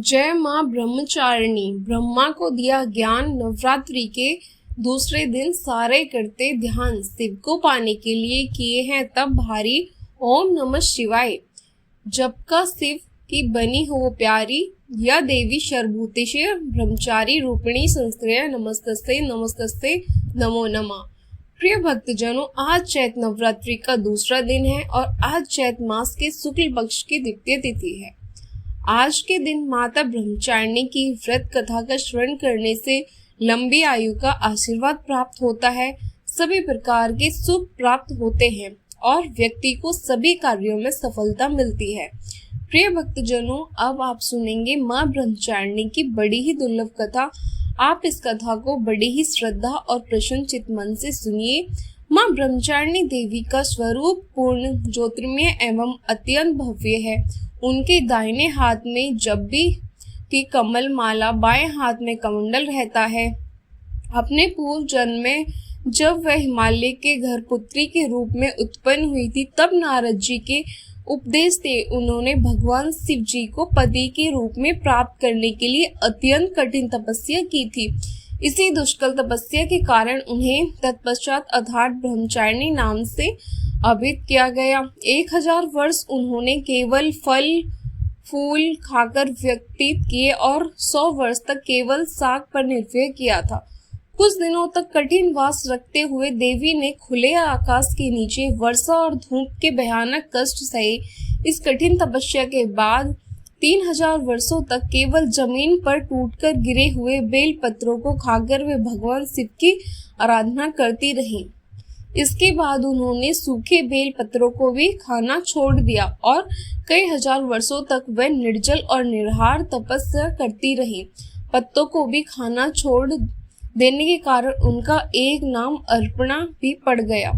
जय माँ ब्रह्मचारिणी। ब्रह्मा को दिया ज्ञान। नवरात्रि के दूसरे दिन सारे करते ध्यान। शिव को पाने के लिए किए हैं तब भारी। ओम नमः शिवाय। जब का शिव की बनी हो प्यारी, या देवी सर्वभूतेश ब्रह्मचारी रूपिणी संस्कृत नमस्तस्ते नमस्तस्ते नमो नमः। प्रिय भक्तजनों, आज चैत नवरात्रि का दूसरा दिन है और आज चैत मास के शुक्ल पक्ष की द्वितीय तिथि है। आज के दिन माता ब्रह्मचारिणी की व्रत कथा का श्रवण करने से लंबी आयु का आशीर्वाद प्राप्त होता है, सभी प्रकार के सुख प्राप्त होते हैं और व्यक्ति को सभी कार्यों में सफलता मिलती है। प्रिय भक्तजनों, अब आप सुनेंगे माँ ब्रह्मचारिणी की बड़ी ही दुर्लभ कथा। आप इस कथा को बड़ी ही श्रद्धा और प्रसन्न चित्त मन से सुनिए। माँ ब्रह्मचारिणी देवी का स्वरूप पूर्ण ज्योतिर्मय एवं अत्यंत भव्य है। उनके दाहिने हाथ में जब्बी की कमल माला, बाएं हाथ में कमंडल रहता है। अपने पूर्व जन्म में जब वह हिमालय के घर पुत्री के रूप में उत्पन्न हुई थी, तब नारद जी के उपदेश से उन्होंने भगवान शिव जी को पति के रूप में प्राप्त करने के लिए अत्यंत कठिन तपस्या की थी। इसी दुष्कर तपस्या के कारण उन्हें तत्पश्चात अर्थात ब्रह्मचारिणी नाम से अभिहित किया गया। 1000 वर्ष उन्होंने केवल फल फूल खाकर व्यतीत किए और 100 वर्ष तक केवल शाक पर निर्भर किया था। कुछ दिनों तक कठिन वास रखते हुए देवी ने खुले आकाश के नीचे वर्षा और धूप के भयानक कष्ट सहे। इस कठिन तपस्या के बाद 3000 वर्षों तक केवल जमीन पर टूटकर गिरे हुए बेल पत्रों को खाकर वे भगवान शिव की आराधना करती रहीं। इसके बाद उन्होंने सूखे बेल पत्रों को भी खाना छोड़ दिया और कई हजार वर्षों तक वह निर्जल और निराहार तपस्या करती रहीं। पत्तों को भी खाना छोड़ देने के कारण उनका एक नाम अर्पणा भी पड़ गया।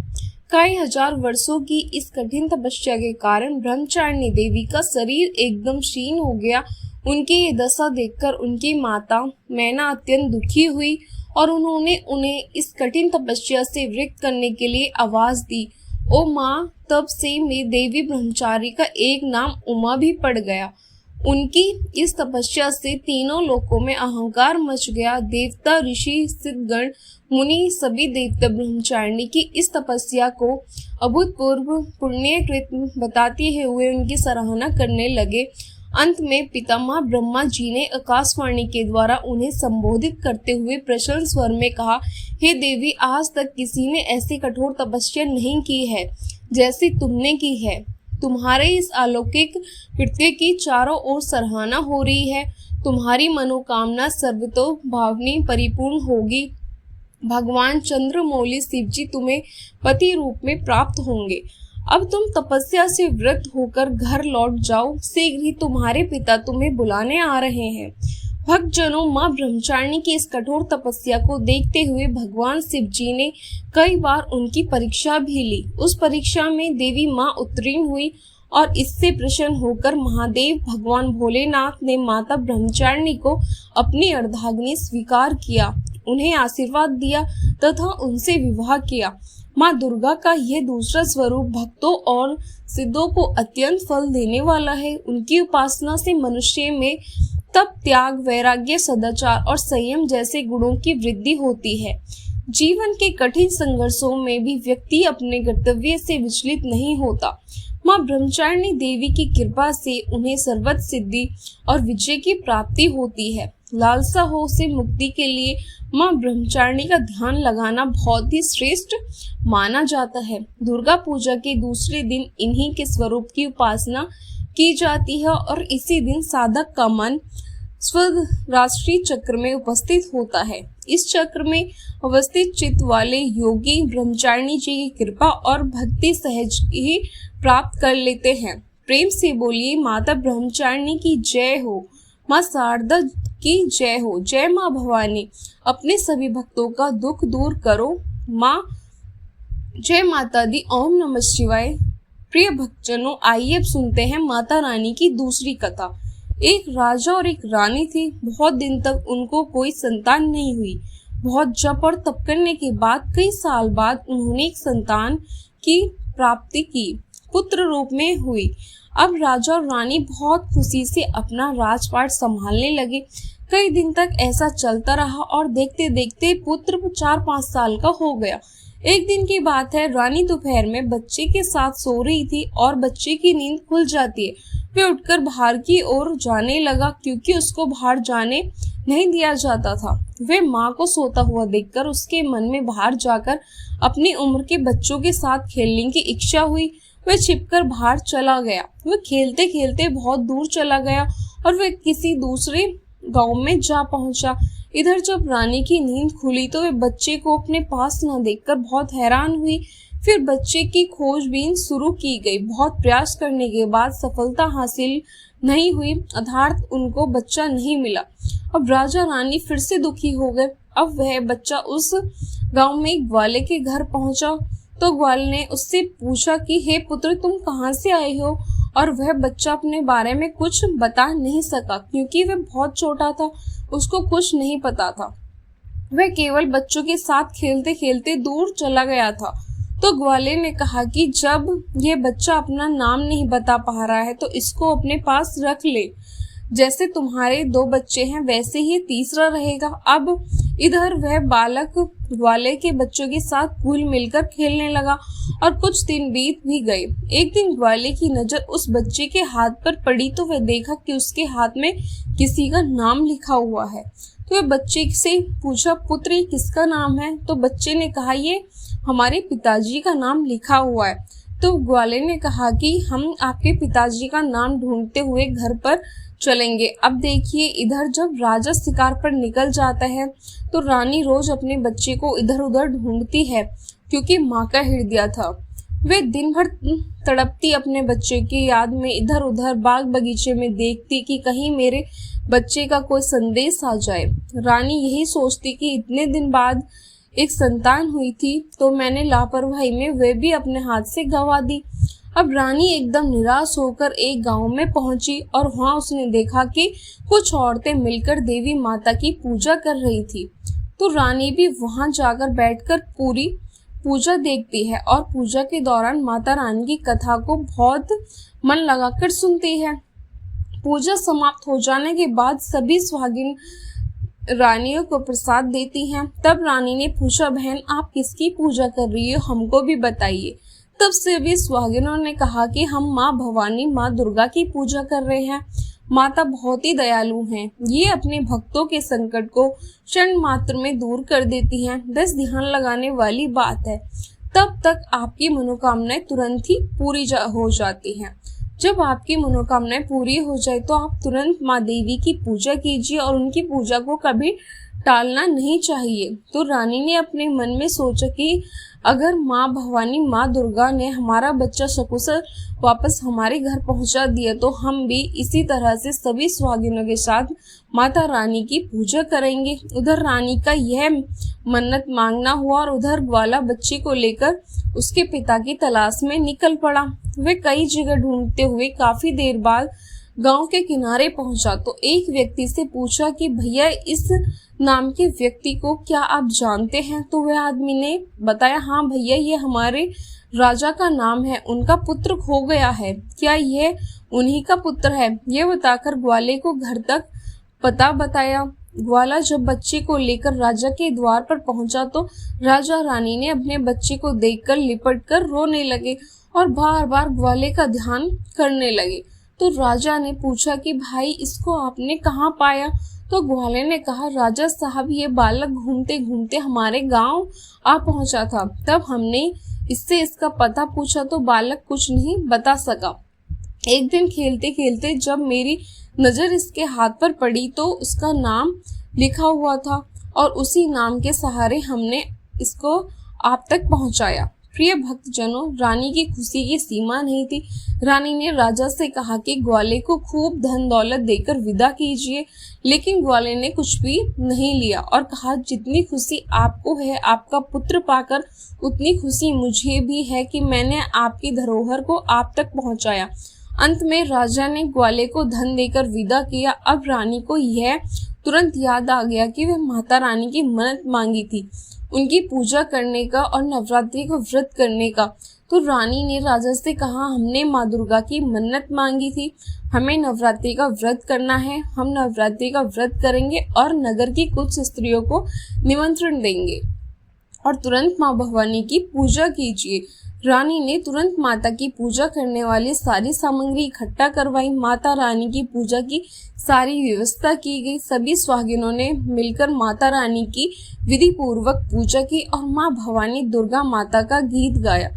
कई हजार वर्षों की इस कठिन तपस्या के कारण ब्रह्मचारिणी देवी का शरीर एकदम क्षीण हो गया। उनकी ये दशा देखकर उनकी माता मैना अत्यंत दुखी हुई और उन्होंने उन्हें इस कठिन तपस्या से विरक्त करने के लिए आवाज दी। ओ माँ, तब से में देवी ब्रह्मचारी का एक नाम उमा भी पड़ गया। उनकी इस तपस्या से तीनों लोकों में अहंकार मच गया। देवता, ऋषि, सिद्धगण, मुनि सभी देवता ब्रह्मचारिणी की इस तपस्या को अभूतपूर्व पुण्यकृत बताते हुए उनकी सराहना करने लगे। अंत में पितामह ब्रह्मा जी ने आकाशवाणी के द्वारा उन्हें संबोधित करते हुए प्रसन्न स्वर में कहा, हे देवी, आज तक किसी ने ऐसी कठोर तपस्या नहीं की है जैसी तुमने की है। तुम्हारे इस अलौकिक कृत्य की चारों ओर सराहना हो रही है। तुम्हारी मनोकामना सर्वतो भावनी परिपूर्ण होगी। भगवान चंद्रमौली शिव जी तुम्हें पति रूप में प्राप्त होंगे। अब तुम तपस्या से व्रत होकर घर लौट जाओ। शीघ्र ही तुम्हारे पिता तुम्हें बुलाने आ रहे हैं। भक्तजनों, माँ ब्रह्मचारिणी की इस कठोर तपस्या को देखते हुए भगवान शिव जी ने कई बार उनकी परीक्षा भी ली। उस परीक्षा में देवी माँ उत्तीर्ण हुई और इससे प्रसन्न होकर महादेव भगवान भोलेनाथ ने माता ब्रह्मचारिणी को अपनी अर्धांगिनी स्वीकार किया, उन्हें आशीर्वाद दिया तथा उनसे विवाह किया। माँ दुर्गा का यह दूसरा स्वरूप भक्तों और सिद्धों को अत्यंत फल देने वाला है। उनकी उपासना से मनुष्य में तप, त्याग, वैराग्य, सदाचार और संयम जैसे गुणों की वृद्धि होती है। जीवन के कठिन संघर्षों में भी व्यक्ति अपने कर्तव्य से विचलित नहीं होता। माँ ब्रह्मचारिणी देवी की कृपा से उन्हें सर्वत्र सिद्धि और विजय की प्राप्ति होती है। लालसा हो से मुक्ति के लिए माँ ब्रह्मचारिणी का ध्यान लगाना बहुत ही श्रेष्ठ माना जाता है। दुर्गा पूजा के दूसरे दिन इन्हीं के स्वरूप की उपासना की जाती है और इसी दिन साधक का मन स्वराष्ट्रीय चक्र में उपस्थित होता है। इस चक्र में अवस्थित चित्त वाले योगी ब्रह्मचारिणी जी की कृपा और भक्ति सहज ही प्राप्त कर लेते हैं। प्रेम से बोलिए, माता ब्रह्मचारिणी की जय हो, माँ शारदा की जय हो, जय माँ भवानी। अपने सभी भक्तों का दुख दूर करो माँ। जय माता दी। ओम नमः शिवाय। प्रिय भक्तजनों, आइए अब सुनते हैं माता रानी की दूसरी कथा। एक राजा और एक रानी थी। बहुत दिन तक उनको कोई संतान नहीं हुई। बहुत जप और तप करने के बाद कई साल बाद उन्होंने एक संतान की प्राप्ति की, पुत्र रूप में हुई। अब राजा और रानी बहुत खुशी से अपना राजपाट संभालने लगे। कई दिन तक ऐसा चलता रहा और देखते देखते पुत्र 4-5 साल का हो गया। एक दिन की बात है, रानी दोपहर में बच्चे के साथ सो रही थी और बच्चे की नींद खुल जाती है। वे उठकर बाहर की ओर जाने लगा क्योंकि उसको बाहर जाने नहीं दिया जाता था। वे माँ को सोता हुआ देखकर उसके मन में बाहर जाकर अपनी उम्र के बच्चों के साथ खेलने की इच्छा हुई। वह छिपकर बाहर चला गया। वह खेलते खेलते बहुत दूर चला गया और वह किसी दूसरे गांव में जा पहुंचा। इधर जब रानी की नींद खुली तो वे बच्चे को अपने पास न देखकर बहुत हैरान हुई। फिर बच्चे की खोजबीन शुरू की गई। बहुत प्रयास करने के बाद सफलता हासिल नहीं हुई, अर्थात उनको बच्चा नहीं मिला। अब राजा रानी फिर से दुखी हो गए। अब वह बच्चा उस गांव में एक ग्वाले के घर पहुंचा तो ग्वाल ने उससे पूछा कि हे पुत्र, तुम कहाँ से आए हो? और वह बच्चा अपने बारे में कुछ बता नहीं सका क्योंकि वह बहुत छोटा था, उसको कुछ नहीं पता था। वह केवल बच्चों के साथ खेलते खेलते दूर चला गया था। तो ग्वाले ने कहा कि जब यह बच्चा अपना नाम नहीं बता पा रहा है तो इसको अपने पास रख ले। जैसे तुम्हारे 2 बच्चे हैं वैसे ही तीसरा रहेगा। अब इधर वह बालक ग्वाले के बच्चों के साथ घुल मिलकर खेलने लगा और कुछ दिन बीत भी गए। एक दिन ग्वाले की नजर उस बच्चे के हाथ पर पड़ी तो वह देखा कि उसके हाथ में किसी का नाम लिखा हुआ है। तो वह बच्चे से पूछा, पुत्र ये किसका नाम है? तो बच्चे ने कहा, ये हमारे पिताजी का नाम लिखा हुआ है। तो ग्वाले ने कहा कि हम आपके पिताजी का नाम ढूंढते हुए घर पर चलेंगे। अब देखिए, इधर जब राजा शिकार पर निकल जाता है तो रानी रोज अपने बच्चे को इधर उधर ढूंढती है क्योंकि माँ का हृदय था। वे दिन भर तड़पती अपने बच्चे की याद में इधर उधर बाग बगीचे में देखती कि कहीं मेरे बच्चे का कोई संदेश आ जाए। रानी यही सोचती कि इतने दिन बाद एक संतान हुई थी तो मैंने लापरवाही में वे भी अपने हाथ से गंवा दी। अब रानी एकदम निराश होकर एक गांव में पहुंची और वहां उसने देखा कि कुछ औरतें मिलकर देवी माता की पूजा कर रही थी। तो रानी भी वहां जाकर बैठकर पूरी पूजा देखती है और पूजा के दौरान माता रानी की कथा को बहुत मन लगाकर सुनती है। पूजा समाप्त हो जाने के बाद सभी सुहागिन रानियों को प्रसाद देती हैं। तब रानी ने पूछा, बहन आप किसकी पूजा कर रही हो, हमको भी बताइए। तब से भी सुहागिनों ने कहा कि हम माँ भवानी माँ दुर्गा की पूजा कर रहे हैं। माता बहुत ही दयालु हैं, ये अपने भक्तों के संकट को क्षण मात्र में दूर कर देती हैं। बस ध्यान लगाने वाली बात है, तब तक आपकी मनोकामनाएं तुरंत ही पूरी हो जाती हैं। जब आपकी मनोकामनाएं पूरी हो जाए तो आप तुरंत माँ देवी की पूजा कीजिए और उनकी पूजा को कभी टालना नहीं चाहिए। तो रानी ने अपने मन में सोचा कि अगर माँ भवानी माँ दुर्गा ने हमारा बच्चा सकुशल वापस हमारे घर पहुंचा दिया तो हम भी इसी तरह से सभी सुहागिनों के साथ माता रानी की पूजा करेंगे। उधर रानी का यह मन्नत मांगना हुआ और उधर ग्वाला बच्चे को लेकर उसके पिता की तलाश में निकल पड़ा। वे कई जगह ढूंढते हुए काफी देर बाद गांव के किनारे पहुंचा तो एक व्यक्ति से पूछा कि भैया इस नाम के व्यक्ति को क्या आप जानते हैं? तो वह आदमी ने बताया, हाँ भैया ये हमारे राजा का नाम है, उनका पुत्र खो गया है, क्या यह उन्हीं का पुत्र है? यह बताकर ग्वाले को घर तक पता बताया। ग्वाला जब बच्चे को लेकर राजा के द्वार पर पहुंचा तो राजा रानी ने अपने बच्चे को देखकर लिपटकर रोने लगे और बार बार ग्वाले का ध्यान करने लगे। तो राजा ने पूछा कि भाई इसको आपने कहाँ पाया? तो ग्वाले ने कहा, राजा साहब ये बालक घूमते घूमते हमारे गांव आ पहुंचा था, तब हमने इससे इसका पता पूछा तो बालक कुछ नहीं बता सका। एक दिन खेलते खेलते जब मेरी नजर इसके हाथ पर पड़ी तो उसका नाम लिखा हुआ था और उसी नाम के सहारे हमने इसको आप तक पहुंचाया। प्रिय भक्तजनों, रानी की खुशी की सीमा नहीं थी। रानी ने राजा से कहा कि ग्वाले को खूब धन दौलत देकर विदा कीजिए, लेकिन ग्वाले ने कुछ भी नहीं लिया और कहा, जितनी खुशी आपको है आपका पुत्र पाकर उतनी खुशी मुझे भी है कि मैंने आपकी धरोहर को आप तक पहुंचाया। अंत में राजा ने ग्वाले को धन देकर विदा किया। अब रानी को यह तुरंत याद आ गया कि वह माता रानी की मन्नत मांगी थी, उनकी पूजा करने का और नवरात्रि को व्रत करने का। तो रानी ने राजा से कहा, हमने माँ दुर्गा की मन्नत मांगी थी, हमें नवरात्रि का व्रत करना है, हम नवरात्रि का व्रत करेंगे और नगर की कुछ स्त्रियों को निमंत्रण देंगे और तुरंत माँ भवानी की पूजा कीजिए। रानी ने तुरंत माता की पूजा करने वाली सारी सामग्री इकट्ठा करवाई। माता रानी की पूजा की सारी व्यवस्था की गई। सभी सुहागिनों ने मिलकर माता रानी की विधि पूर्वक पूजा की और माँ भवानी दुर्गा माता का गीत गाया।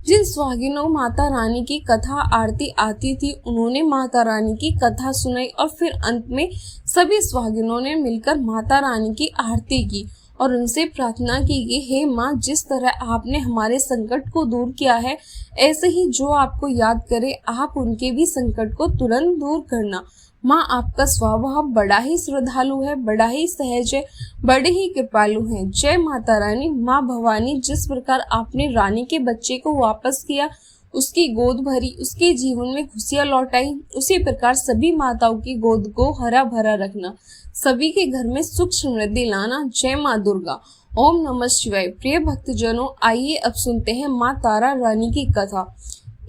जिन सुहागिनों माता रानी की कथा आरती आती थी, उन्होंने माता रानी की कथा सुनाई और फिर अंत में सभी सुहागिनों ने मिलकर माता रानी की आरती की और उनसे प्रार्थना की कि हे माँ, जिस तरह आपने हमारे संकट को दूर किया है, ऐसे ही जो आपको याद करे आप उनके भी संकट को तुरंत दूर करना। माँ, आपका स्वभाव बड़ा ही श्रद्धालु है, बड़ा ही सहज है, बड़े ही कृपालु हैं। जय माता रानी। माँ भवानी, जिस प्रकार आपने रानी के बच्चे को वापस किया, उसकी गोद भरी, उसके जीवन में खुशियां लौटाई, उसी प्रकार सभी माताओं की गोद को हरा भरा रखना, सभी के घर में सुख समृद्धि लाना। जय माँ दुर्गा। ओम नमः शिवाय। प्रिय भक्तजनों, आइए अब सुनते हैं माँ तारा रानी की कथा।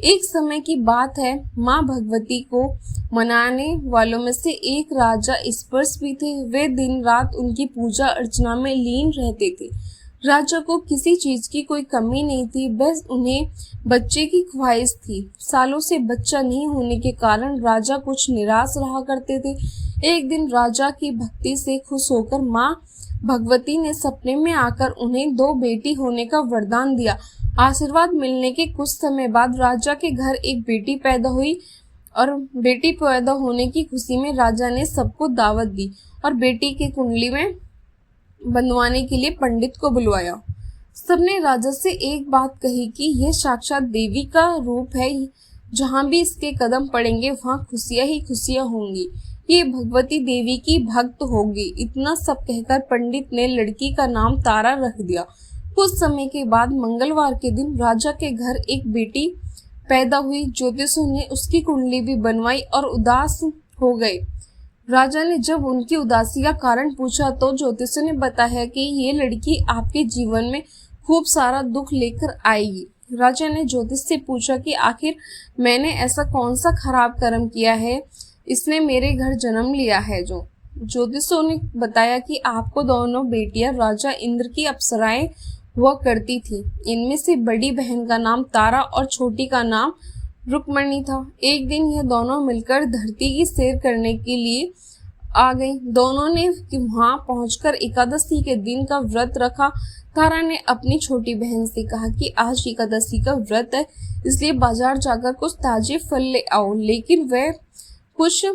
एक समय की बात है, माँ भगवती को मनाने वालों में से एक राजा स्पर्श भी थे। वे दिन रात उनकी पूजा अर्चना में लीन रहते थे। राजा को किसी चीज की कोई कमी नहीं थी, बस उन्हें बच्चे की ख्वाहिश थी। सालों से बच्चा नहीं होने के कारण राजा कुछ निराश रहा करते थे। एक दिन राजा की भक्ति से खुश होकर माँ भगवती ने सपने में आकर उन्हें 2 बेटी होने का वरदान दिया। आशीर्वाद मिलने के कुछ समय बाद राजा के घर एक बेटी पैदा हुई और बेटी पैदा होने की खुशी में राजा ने सबको दावत दी और बेटी की कुंडली में बंधवाने के लिए पंडित को बुलवाया। सबने राजा से एक बात कही कि यह साक्षात देवी का रूप है, जहाँ भी इसके कदम पड़ेंगे वहाँ खुशियाँ ही खुशियाँ होंगी, ये भगवती देवी की भक्त होगी। इतना सब कहकर पंडित ने लड़की का नाम तारा रख दिया। कुछ समय के बाद मंगलवार के दिन राजा के घर एक बेटी पैदा हुई। ज्योतिषियों ने उसकी कुंडली भी बनवाई और उदास हो गए। राजा ने जब उनकी उदासी का कारण पूछा तो ज्योतिषियों ने बताया कि ये लड़की आपके जीवन में खूब सारा दुख लेकर आएगी। राजा ने ज्योतिष से पूछा कि आखिर मैंने ऐसा कौन सा खराब कर्म किया है, इसने मेरे घर जन्म लिया है। जो ज्योतिषियों ने बताया कि आपको दोनों बेटियां राजा इंद्र की अप्सराएं हुआ करती थी। इनमें से बड़ी बहन का नाम तारा और छोटी का नाम रुक्मणी था। एक दिन यह दोनों मिलकर धरती की सैर करने के लिए आ गई। दोनों ने वहां पहुंचकर एकादशी के दिन का व्रत रखा। तारा ने अपनी छोटी बहन से कहा कि आज एकादशी का व्रत है, इसलिए बाजार जाकर कुछ ताजे फल ले आओ, लेकिन वह कुछ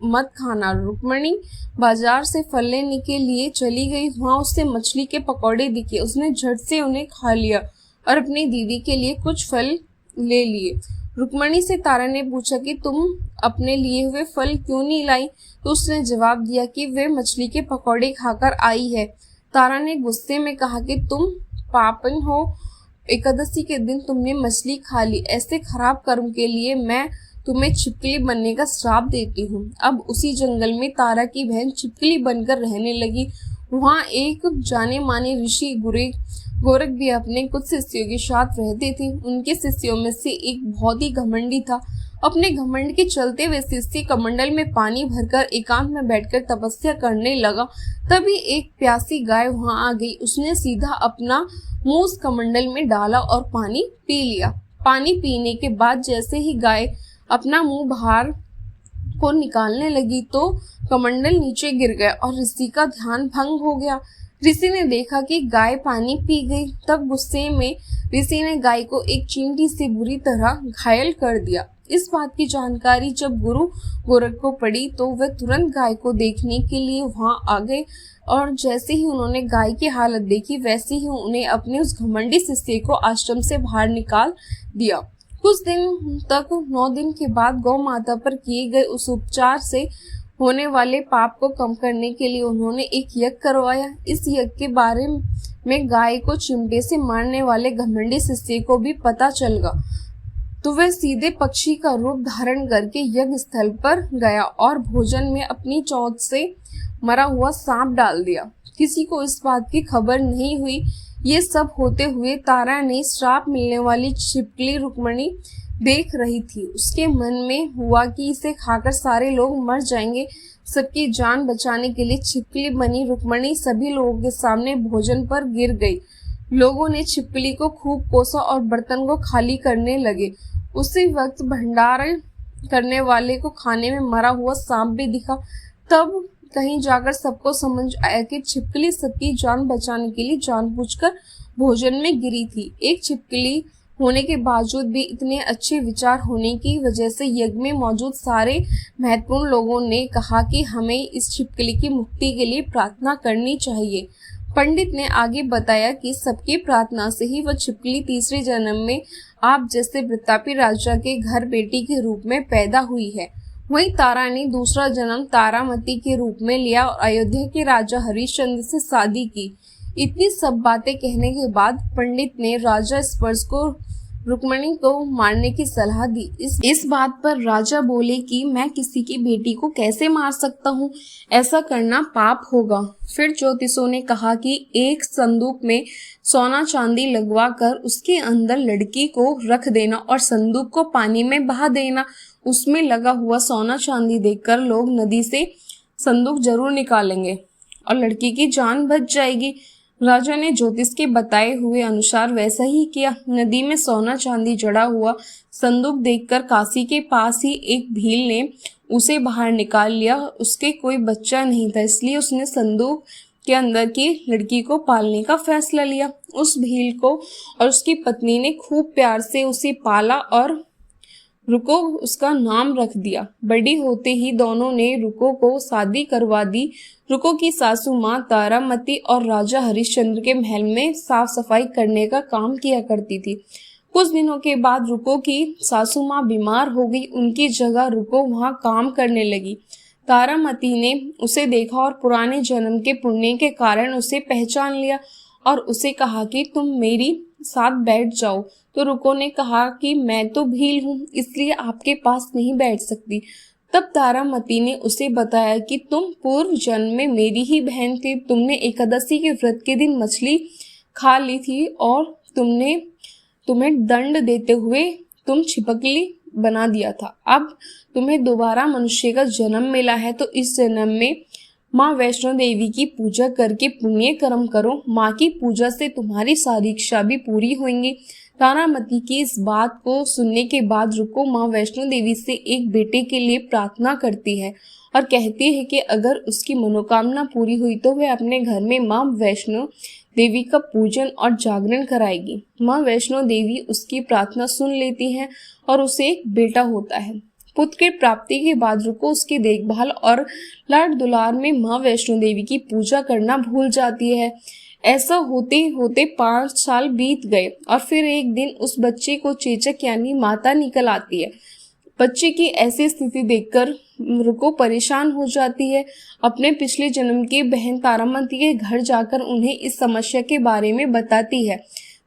मत खाना। रुक्मणी बाजार से फल लेने के लिए चली गई। वहां उससे मछली के पकौड़े दिखे। उसने झट से उन्हें खा लिया और अपनी दीदी के लिए कुछ फल ले लिए। रुक्मणी से तारा ने पूछा कि तुम अपने लिए हुए फल क्यों नहीं लाई, तो उसने जवाब दिया कि वे मछली के पकौड़े खाकर आई है। तारा ने गुस्से में कहा कि तुम पापन हो, एकादशी के दिन तुमने मछली खा ली। ऐसे खराब कर्म के लिए मैं तुम्हें छिपकली बनने का श्राप देती हूँ। अब उसी जंगल में तारा की बहन छिपकली बनकर रहने लगी। वहाँ एक जाने माने ऋषि गोरख भी अपने कुछ शिष्यों के साथ रहते थे। उनके शिष्यों में से एक बहुत ही घमंडी था। अपने घमंड के चलते वे शिष्य कमंडल में पानी भरकर एकांत में बैठकर तपस्या करने लगा। तभी एक प्यासी गाय वहां आ गई। उसने सीधा अपना मुंह उस कमंडल में डाला और पानी पी लिया। पानी पीने के बाद जैसे ही गाय अपना मुंह बाहर को निकालने लगी तो कमंडल नीचे गिर गया और ऋषि का ध्यान भंग हो गया। ऋषि ने देखा कि गाय पानी पी गई। तब गुस्से में ऋषि ने गाय को एक चींटी से बुरी तरह घायल कर दिया। इस बात की जानकारी जब गुरु गोरख को पड़ी तो वह तुरंत गाय को देखने के लिए वहां आ गए और जैसे ही उन्होंने गाय की हालत देखी वैसे ही उन्हें अपने उस घमंडी शिष्य को आश्रम से बाहर निकाल दिया। कुछ दिन तक 9 दिन के बाद गौ माता पर किए गए उस उपचार से होने वाले पाप को कम करने के लिए उन्होंने एक यज्ञ करवाया। इस यज्ञ के बारे में गाय को चिमटे से मारने वाले घमंडी शिष्य को भी पता चल गया, तो वह सीधे पक्षी का रूप धारण करके यज्ञ स्थल पर गया और भोजन में अपनी चोंच से मरा हुआ सांप डाल दिया। किसी को इस बात की खबर नहीं हुई। ये सब होते हुए तारा ने श्राप मिलने वाली छिपकली रुक्मणी देख रही थी। उसके मन में हुआ कि इसे खाकर सारे लोग मर जाएंगे। सबकी जान बचाने के लिए छिपकली बनी रुक्मणी सभी लोगों के सामने भोजन पर गिर गई। लोगों ने छिपकली को खूब कोसा और बर्तन को खाली करने लगे। उसी वक्त भंडारण करने वाले को खाने में मरा हुआ सांप भी दिखा। तब कहीं जाकर सबको समझ आया कि छिपकली सबकी जान बचाने के लिए जानबूझकर भोजन में गिरी थी। एक छिपकली होने के बावजूद भी इतने अच्छे विचार होने की वजह से यज्ञ में मौजूद सारे महत्वपूर्ण लोगों ने कहा कि हमें इस छिपकली की मुक्ति के लिए प्रार्थना करनी चाहिए। पंडित ने आगे बताया कि सबकी प्रार्थना से ही वह छिपकली तीसरे जन्म में आप जैसे प्रतापी राजा के घर बेटी के रूप में पैदा हुई है। वहीं तारा ने दूसरा जन्म तारामती के रूप में लिया और अयोध्या के राजा हरिश्चंद्र से शादी की। इतनी सब बातें कहने के बाद पंडित ने राजा स्पर्श को रुक्मणी को मारने की सलाह दी। इस बात पर राजा बोले कि मैं किसी की बेटी को कैसे मार सकता हूँ, ऐसा करना पाप होगा। फिर ज्योतिषों ने कहा कि एक संदूक में सोना चांदी लगवा कर उसके अंदर लड़की को रख देना और संदूक को पानी में बहा देना। उसमें लगा हुआ सोना चांदी देखकर लोग नदी से संदूक जरूर निकालेंगे और लड़की की जान बच जाएगी। राजा ने ज्योतिष के बताए हुए अनुसार वैसा ही किया। नदी में सोना चांदी जड़ा हुआ संदूक देखकर काशी के पास ही एक भील ने उसे बाहर निकाल लिया। उसके कोई बच्चा नहीं था, इसलिए उसने संदूक के अंदर की लड़की को पालने का फैसला लिया। उस भील को और उसकी पत्नी ने खूब प्यार से उसे पाला और रुको उसका नाम रख दिया। बड़ी होते ही दोनों ने रुको को शादी करवा दी। रुको की सासू माँ तारामती और राजा हरिश्चंद्र के महल में साफ सफाई करने का काम किया करती थी। कुछ दिनों के बाद रुको की सासू माँ बीमार हो गई। उनकी जगह रुको वहाँ काम करने लगी। तारामती ने उसे देखा और पुराने जन्म के पुण्य के कारण उसे पहचान लिया और उसे कहा कि तुम मेरी साथ बैठ जाओ। तो रुको ने कहा कि मैं तो भील हूँ, इसलिए आपके पास नहीं बैठ सकती। तब तारामती ने उसे बताया कि तुम पूर्व जन्म में मेरी ही बहन थी। तुमने एकादशी के व्रत के दिन मछली खा ली थी और तुम्हें दंड देते हुए तुम छिपकली बना दिया था। अब तुम्हें दोबारा मनुष्य का जन्म मिला है, तो इस जन्म में माँ वैष्णो देवी की पूजा करके पुण्य कर्म करो। माँ की पूजा से तुम्हारी सारी इच्छा भी पूरी होंगी। तारामती की इस बात को सुनने के बाद रुको माँ वैष्णो देवी से एक बेटे के लिए प्रार्थना करती है और कहती है कि अगर उसकी मनोकामना पूरी हुई तो वह अपने घर में माँ वैष्णो देवी का पूजन और जागरण कराएगी। माँ वैष्णो देवी उसकी प्रार्थना सुन लेती है और उसे एक बेटा होता है। पुत्र की प्राप्ति के बाद रुको उसकी देखभाल और लाड दुलार में माँ वैष्णो देवी की पूजा करना भूल जाती है। ऐसा होते होते 5 साल बीत गए और फिर एक दिन उस बच्चे को चेचक यानी माता निकल आती है। बच्चे की ऐसी स्थिति देखकर रुको परेशान हो जाती है। अपने पिछले जन्म की बहन तारामती के घर जाकर उन्हें इस समस्या के बारे में बताती है।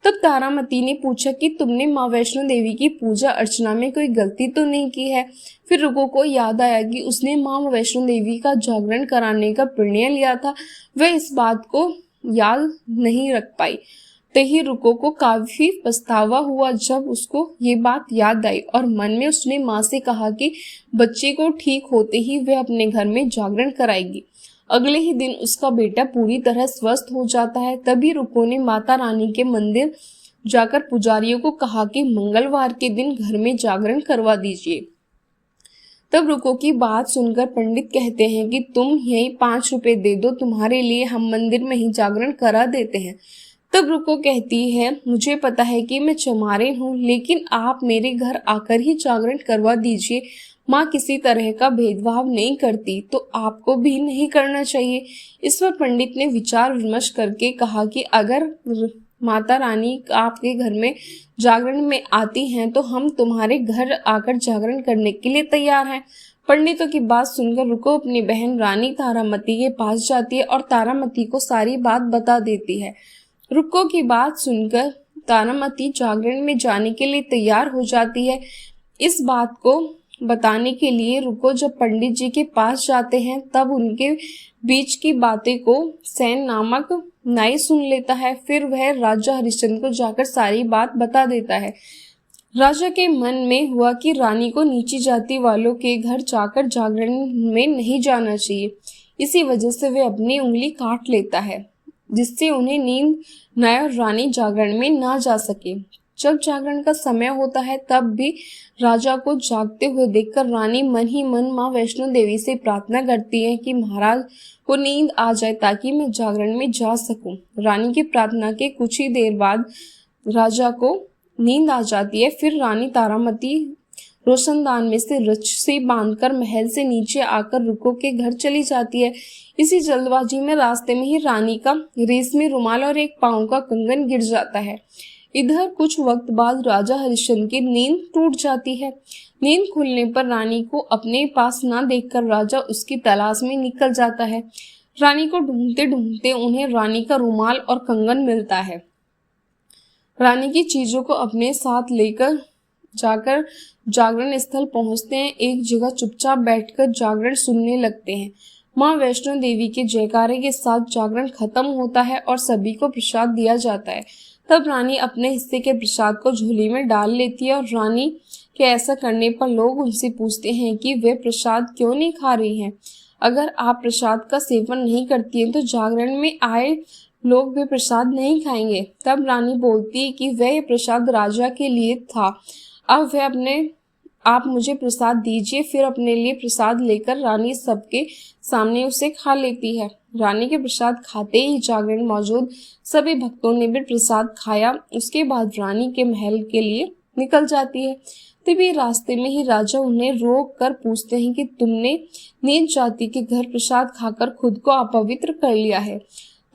तब तारामती ने पूछा कि तुमने माँ वैष्णो देवी की पूजा अर्चना में कोई गलती तो नहीं की है। फिर रुको को याद आया कि उसने माँ वैष्णो देवी का जागरण कराने का निर्णय लिया था। वह इस बात को याद नहीं रख पाई। तही रुको को काफी पछतावा हुआ जब उसको ये बात याद आई और मन में उसने माँ से कहा कि बच्चे को ठीक होते ही वह अपने घर में जागरण कराएगी। अगले ही दिन उसका बेटा पूरी तरह स्वस्थ हो जाता है। तभी रुको ने माता रानी के मंदिर जाकर पुजारियों को कहा कि मंगलवार के दिन घर में जागरण करवा दीजिए। तब रुको की बात सुनकर पंडित कहते हैं कि तुम यही 5 रुपए दे दो, तुम्हारे लिए हम मंदिर में ही जागरण करा देते हैं। तब रुको कहती है मुझे पता है कि मैं चमारिन हूँ, लेकिन आप मेरे घर आकर ही जागरण करवा दीजिए। माँ किसी तरह का भेदभाव नहीं करती, तो आपको भी नहीं करना चाहिए। इस पर पंडित ने विचार विमर्श करके कहा कि अगर माता रानी आपके घर में जागरण में आती हैं तो हम तुम्हारे घर आकर जागरण करने के लिए तैयार हैं। पंडितों की बात सुनकर रुको अपनी बहन रानी तारामती के पास जाती है और तारामती को सारी बात बता देती है। रुको की बात सुनकर तारामती जागरण में जाने के लिए तैयार हो जाती है। इस बात को बताने के लिए रुको। जब पंडित जी के पास जाते हैं तब उनके बीच की बातें को सेन नामक नाई सुन लेता है। फिर वह राजा हरिश्चंद्र को जाकर सारी बात बता देता है। राजा के मन में हुआ कि रानी को नीची जाति वालों के घर जाकर जागरण में नहीं जाना चाहिए। इसी वजह से वह अपनी उंगली काट लेता है, जिससे उन्हें नींद न आए और रानी जागरण में ना जा सके। जब जागरण का समय होता है तब भी राजा को जागते हुए देखकर रानी मन ही मन माँ वैष्णो देवी से प्रार्थना करती है कि महाराज को नींद आ जाए ताकि मैं जागरण में जा सकूं। रानी की प्रार्थना के कुछ ही देर बाद राजा को नींद आ जाती है। फिर रानी तारामती रोशनदान में से रस्सी बांधकर महल से नीचे आकर रुको के घर चली जाती है। इसी जल्दबाजी में रास्ते में ही रानी का रेशमी रुमाल और एक पांव का कंगन गिर जाता है। इधर कुछ वक्त बाद राजा हरिश्चंद्र की नींद टूट जाती है। नींद खुलने पर रानी को अपने पास ना देखकर राजा उसकी तलाश में निकल जाता है। रानी को ढूंढते ढूंढते उन्हें रानी का रुमाल और कंगन मिलता है। रानी की चीजों को अपने साथ लेकर जाकर जागरण स्थल पहुंचते हैं। एक जगह चुपचाप बैठकर जागरण सुनने लगते हैं। माँ वैष्णो देवी के जयकारे के साथ जागरण खत्म होता है और सभी को प्रसाद दिया जाता है। तब रानी अपने हिस्से के प्रसाद को झोली में डाल लेती है और रानी के ऐसा करने पर लोग उनसे पूछते हैं कि वे प्रसाद क्यों नहीं खा रही हैं। अगर आप प्रसाद का सेवन नहीं करती हैं तो जागरण में आए लोग भी प्रसाद नहीं खाएंगे। तब रानी बोलती है कि वह प्रसाद राजा के लिए था, अब वह आप मुझे प्रसाद दीजिए। फिर अपने लिए प्रसाद लेकर रानी सबके सामने उसे खा लेती है। रानी के प्रसाद खाते ही जागरण मौजूद सभी भक्तों ने भी प्रसाद खाया। उसके बाद रानी के महल के लिए निकल जाती है। तभी रास्ते में ही राजा उन्हें रोक कर पूछते हैं कि तुमने नीच जाति के घर प्रसाद खाकर खुद को अपवित्र कर लिया है।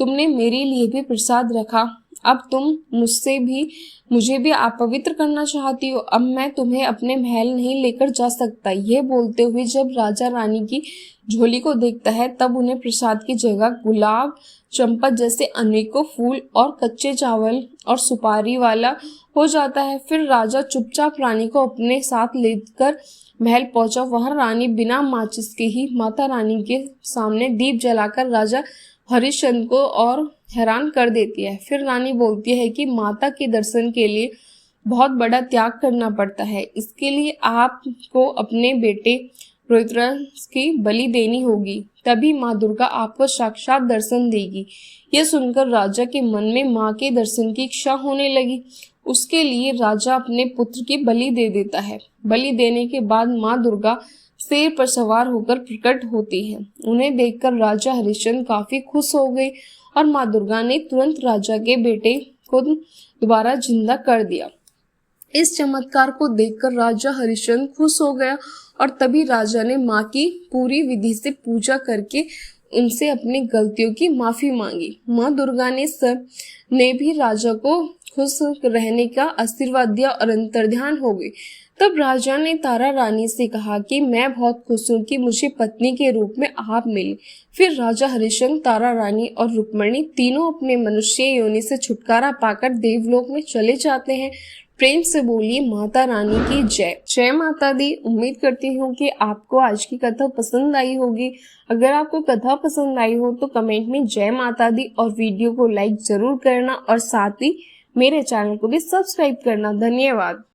तुमने मेरे लिए भी प्रसाद रखा, अब तुम मुझे भी अपवित्र करना चाहती हो। अब मैं तुम्हें अपने महल नहीं लेकर जा सकता। यह बोलते हुए जब राजा रानी की झोली को देखता है तब उन्हें प्रसाद की जगह गुलाब, चंपा जैसे अनेकों फूल और कच्चे चावल और सुपारी वाला हो जाता है। फिर राजा चुपचाप रानी को अपने साथ लेकर महल पहुंचा। वहां रानी बिना माचिस के ही माता रानी के सामने दीप जलाकर राजा हरिश्चंद्र को और हैरान कर देती है। फिर रानी बोलती है कि माता के दर्शन के लिए बहुत बड़ा त्याग करना पड़ता है। इसके लिए आपको अपने बेटे रोहितराज की बलि देनी होगी, तभी माँ दुर्गा आपको साक्षात दर्शन देगी। यह सुनकर राजा के मन में माँ के दर्शन की इच्छा होने लगी। उसके लिए राजा अपने पुत्र की बलि दे देता है। बलि देने के बाद माँ दुर्गा शेर पर सवार होकर प्रकट होती है। उन्हें देखकर राजा हरिश्चंद्र काफी खुश हो गए और माँ दुर्गा ने तुरंत राजा के बेटे को दोबारा जिंदा कर दिया। इस चमत्कार को देखकर राजा हरिश्चंद्र खुश हो गया और तभी राजा ने माँ की पूरी विधि से पूजा करके उनसे अपनी गलतियों की माफी मांगी। माँ दुर्गा ने भी राजा को खुश रहने का आशीर्वाद दिया और अंतर्ध्यान हो गई। तब राजा ने तारा रानी से कहा कि मैं बहुत खुश हूँ कि मुझे पत्नी के रूप में आप मिली। फिर राजा हरिश्चंद्र, तारा रानी और रुक्मणी तीनों अपने मनुष्य योनि से छुटकारा पाकर देवलोक में चले जाते हैं। प्रेम से बोलिए माता रानी की जय। जय माता दी। उम्मीद करती हूँ कि आपको आज की कथा पसंद आई होगी। अगर आपको कथा पसंद आई हो तो कमेंट में जय माता दी और वीडियो को लाइक जरूर करना और साथ ही मेरे चैनल को भी सब्सक्राइब करना। धन्यवाद।